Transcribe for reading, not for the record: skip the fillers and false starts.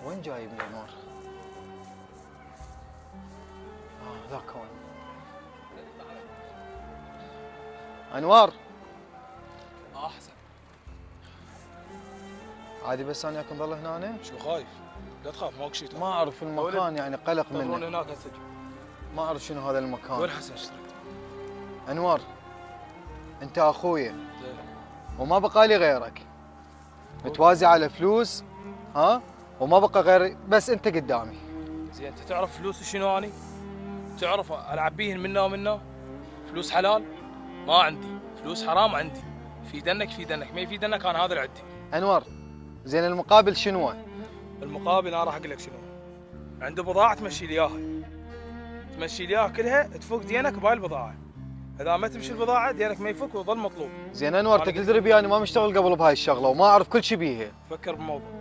وين جايبني انوار؟ ذاك هون. انوار احسن. عادي بس انا اكون ضل هنا. شو خايف؟ لا تخاف ماكو شيء. ما اعرف المكان يعني قلق تدرون منه. هناك هسه. ما اعرف شنو هذا المكان. وين حسن اشترك؟ انوار انت اخويا زين. وما بقى لي غيرك. متوازي على فلوس ها وما بقى غير بس انت قدامي. زين انت تعرف فلوسي شنو اني؟ تعرف العب بيهن منا ومنا؟ فلوس حلال؟ ما عندي، فلوس حرام عندي. في دنك في دنك، ما يفيد دنك انا هذا اللي عندي. انور زين المقابل شنو؟ المقابل انا راح اقول لك شنو. عنده بضاعة تمشي لي اياها. تمشي لي اياها كلها تفك دينك بهاي البضاعة. اذا ما تمشي البضاعة دينك ما يفك ويظل مطلوب. زين انور انت تدري بي انا ما مشتغل قبل بهاي الشغله وما اعرف كل شيء بيها. فكر بالموضوع.